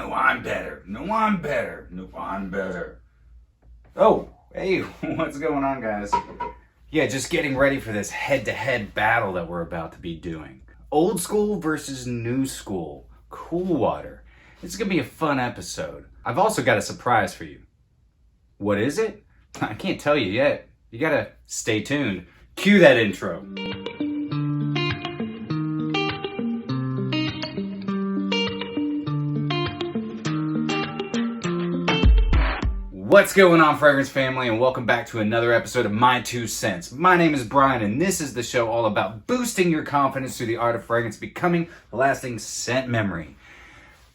No, I'm better. No, I'm better. No, I'm better. Oh, hey, what's going on, guys? Yeah, just getting ready for this head-to-head battle that we're about to be doing. Old school versus new school. Coolwater. It's gonna be a fun episode. I've also got a surprise for you. What is it? I can't tell you yet. You gotta stay tuned. Cue that intro. What's going on, fragrance family, and welcome back to another episode of My Two Cents. My name is Brian, and this is the show all about boosting your confidence through the art of fragrance, becoming a lasting scent memory.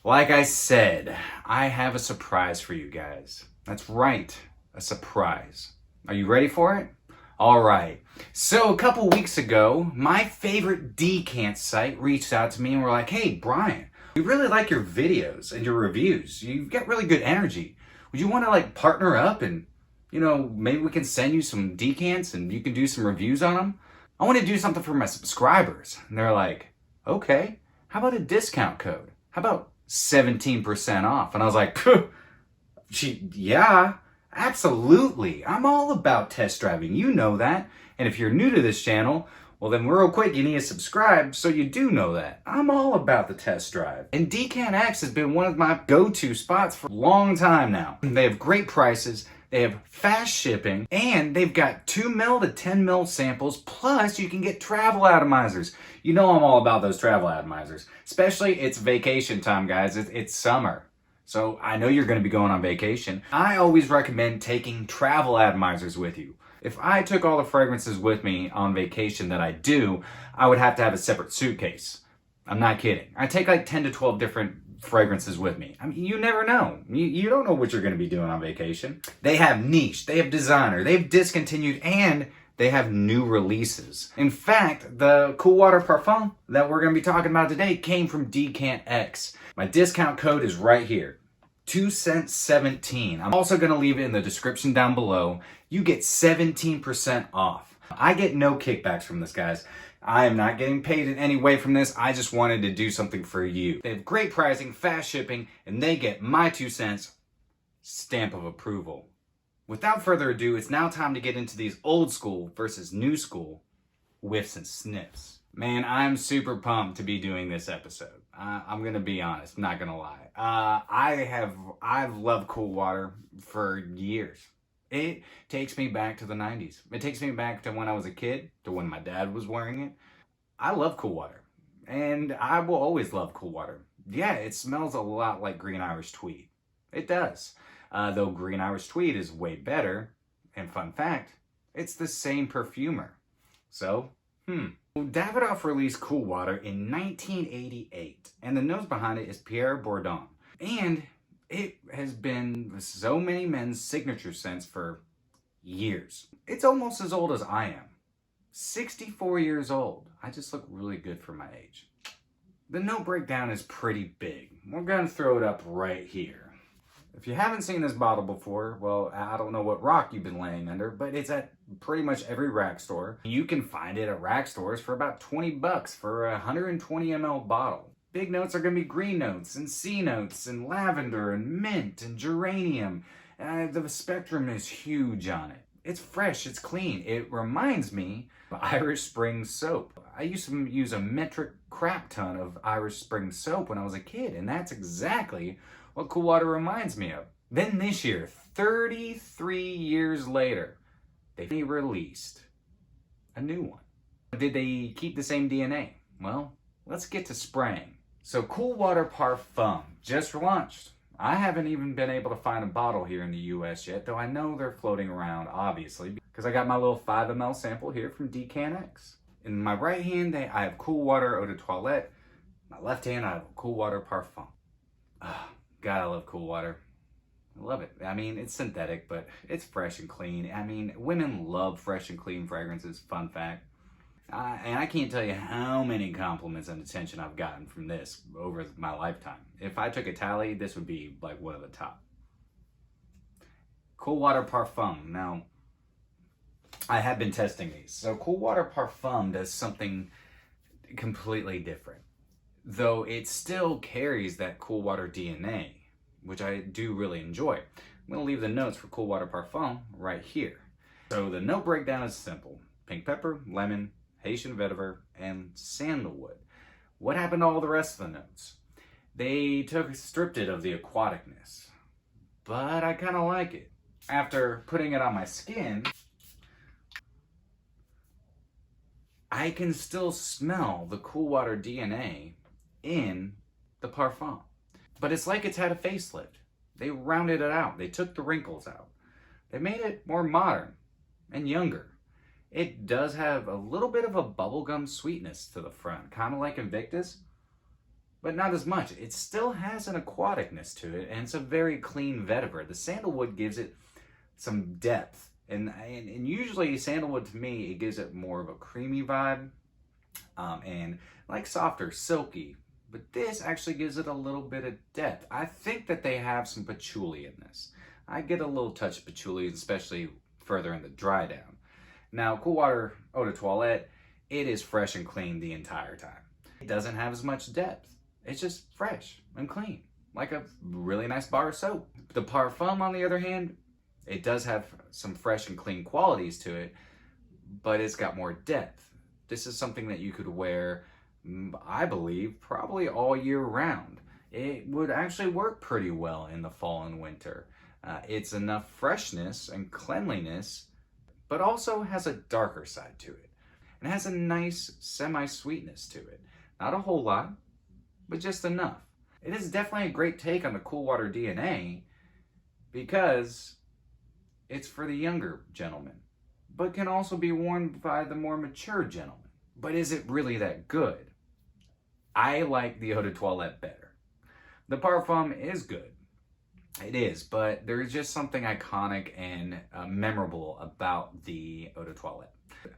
Like I said, I have a surprise for you guys. That's right, a surprise. Are you ready for it? All right. So a couple weeks ago, my favorite decant site reached out to me and were like, "Hey, Brian, we really like your videos and your reviews. You've got really good energy. Would you want to partner up and, maybe we can send you some decants and you can do some reviews on them? I want to do something for my subscribers." And they're like, "Okay, how about a discount code? How about 17% off?" And I was like, yeah, absolutely. I'm all about test driving. You know that. And if you're new to this channel, well then real quick, you need to subscribe so you do know that. I'm all about the test drive. And decantx has been one of my go-to spots for a long time now. They have great prices, they have fast shipping, and they've got 2 mil to 10 mil samples, plus you can get travel atomizers. You know I'm all about those travel atomizers. Especially it's vacation time, guys. It's summer. So I know you're gonna be going on vacation. I always recommend taking travel atomizers with you. If I took all the fragrances with me on vacation that I do, I would have to have a separate suitcase. I'm not kidding. I take 10 to 12 different fragrances with me. I mean, you never know. You don't know what you're going to be doing on vacation. They have niche, they have designer, they have discontinued, and they have new releases. In fact, the Coolwater Parfum that we're going to be talking about today came from decantx. My discount code is right here. 2 cents 17. I'm also going to leave it in the description down below. You get 17% off. I get no kickbacks from this, guys. I am not getting paid in any way from this. I just wanted to do something for you. They have great pricing, fast shipping, and they get my 2 cents stamp of approval. Without further ado, it's now time to get into these old school versus new school whiffs and sniffs. Man, I'm super pumped to be doing this episode. I'm gonna be honest, I'm not gonna lie. I've loved Coolwater for years. It takes me back to the 90s. It takes me back to when I was a kid, to when my dad was wearing it. I love Coolwater, and I will always love Coolwater. Yeah, it smells a lot like Green Irish Tweed. It does. Though Green Irish Tweed is way better, and fun fact, it's the same perfumer. So, Davidoff released Coolwater in 1988, and the nose behind it is Pierre Bourdon. And it has been so many men's signature scents for years. It's almost as old as I am. 64 years old. I just look really good for my age. The note breakdown is pretty big. We're gonna throw it up right here. If you haven't seen this bottle before, well, I don't know what rock you've been laying under, but it's at pretty much every rack store. You can find it at rack stores for about 20 bucks for a 120 ml bottle. Big notes are going to be green notes and sea notes and lavender and mint and geranium. The spectrum is huge on it. It's fresh, it's clean. It reminds me of Irish Spring soap. I used to use a metric crap ton of Irish Spring soap when I was a kid, and that's exactly what Coolwater reminds me of. Then this year, 33 years later, they released a new one. Did they keep the same DNA? Well, let's get to spraying. So Coolwater Parfum just launched. I haven't even been able to find a bottle here in the US yet, though I know they're floating around, obviously, because I got my little 5 ml sample here from decantx. In my right hand, I have Coolwater Eau de Toilette. In my left hand, I have Coolwater Parfum. God, I love Coolwater. I love it. I mean, it's synthetic, but it's fresh and clean. I mean, women love fresh and clean fragrances, fun fact. And I can't tell you how many compliments and attention I've gotten from this over my lifetime. If I took a tally, this would be one of the top. Coolwater Parfum. Now, I have been testing these. So Coolwater Parfum does something completely different. Though it still carries that Coolwater DNA. which I do really enjoy. I'm going to leave the notes for Coolwater Parfum right here. So the note breakdown is simple. Pink pepper, lemon, Haitian vetiver, and sandalwood. What happened to all the rest of the notes? They stripped it of the aquaticness, but I kind of like it. After putting it on my skin, I can still smell the Coolwater DNA in the Parfum. But it's like it's had a facelift. They rounded it out. They took the wrinkles out. They made it more modern and younger. It does have a little bit of a bubblegum sweetness to the front, kind of like Invictus, but not as much. It still has an aquaticness to it, and it's a very clean vetiver. The sandalwood gives it some depth, and usually sandalwood, to me, it gives it more of a creamy vibe, and like softer, silky, but this actually gives it a little bit of depth. I think that they have some patchouli in this. I get a little touch of patchouli, especially further in the dry down. Now, Coolwater Eau de Toilette, it is fresh and clean the entire time. It doesn't have as much depth. It's just fresh and clean, like a really nice bar of soap. The Parfum, on the other hand, it does have some fresh and clean qualities to it, but it's got more depth. This is something that you could wear, I believe, probably all year round. It would actually work pretty well in the fall and winter. It's enough freshness and cleanliness, but also has a darker side to it. And has a nice semi-sweetness to it. Not a whole lot, but just enough. It is definitely a great take on the Coolwater DNA because it's for the younger gentleman, but can also be worn by the more mature gentleman. But is it really that good? I like the Eau de Toilette better. The Parfum is good. It is, but there's just something iconic and memorable about the Eau de Toilette.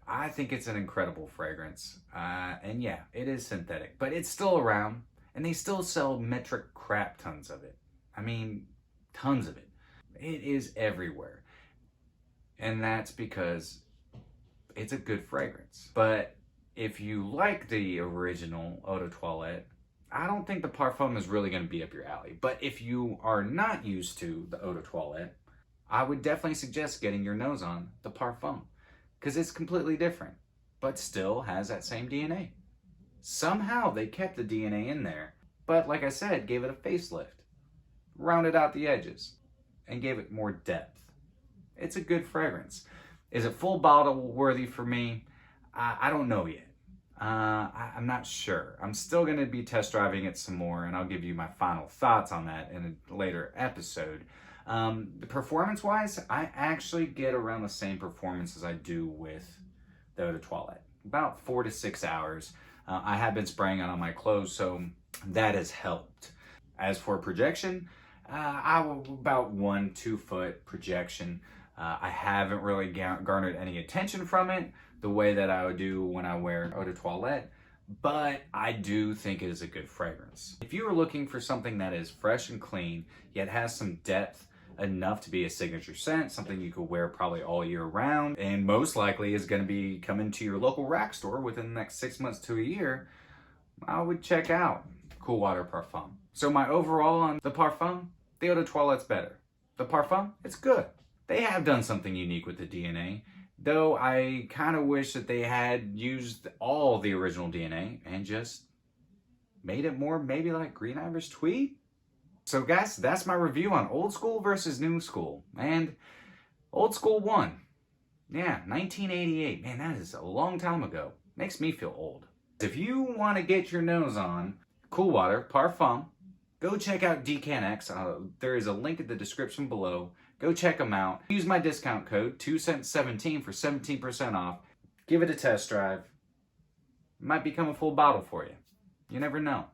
I think it's an incredible fragrance, and yeah, it is synthetic, but it's still around, and they still sell metric crap tons of it. I mean, tons of it. It is everywhere, and that's because it's a good fragrance. But if you like the original Eau de Toilette, I don't think the Parfum is really going to be up your alley. But if you are not used to the Eau de Toilette, I would definitely suggest getting your nose on the Parfum, because it's completely different, but still has that same DNA. Somehow they kept the DNA in there, but like I said, gave it a facelift, rounded out the edges, and gave it more depth. It's a good fragrance. Is it full bottle worthy for me? I don't know yet. I'm not sure. I'm still going to be test driving it some more, and I'll give you my final thoughts on that in a later episode. Performance-wise, I actually get around the same performance as I do with the Eau de Toilette. About 4 to 6 hours. I have been spraying it on my clothes, so that has helped. As for projection, I will about 1-2 foot projection. I haven't really garnered any attention from it the way that I would do when I wear Eau de Toilette, but I do think it is a good fragrance. If you are looking for something that is fresh and clean, yet has some depth enough to be a signature scent, something you could wear probably all year round, and most likely is going to be coming to your local rack store within the next 6 months to a year, I would check out Coolwater Parfum. So my overall on the Parfum, the Eau de Toilette's better. The Parfum, it's good. They have done something unique with the DNA, though I kind of wish that they had used all the original DNA and just made it more maybe like Green Irish Tweed. So guys, that's my review on old school versus new school. And old school won. Yeah, 1988. Man, that is a long time ago. Makes me feel old. If you want to get your nose on Coolwater Parfum, go check out decantx. There is a link in the description below. Go check them out. Use my discount code 2cents17 for 17% off. Give it a test drive. It might become a full bottle for you. You never know.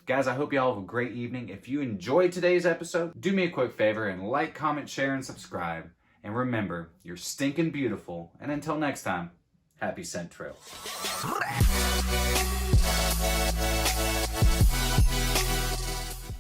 Guys, I hope you all have a great evening. If you enjoyed today's episode, do me a quick favor and like, comment, share, and subscribe. And remember, you're stinking beautiful. And until next time, happy scent trails.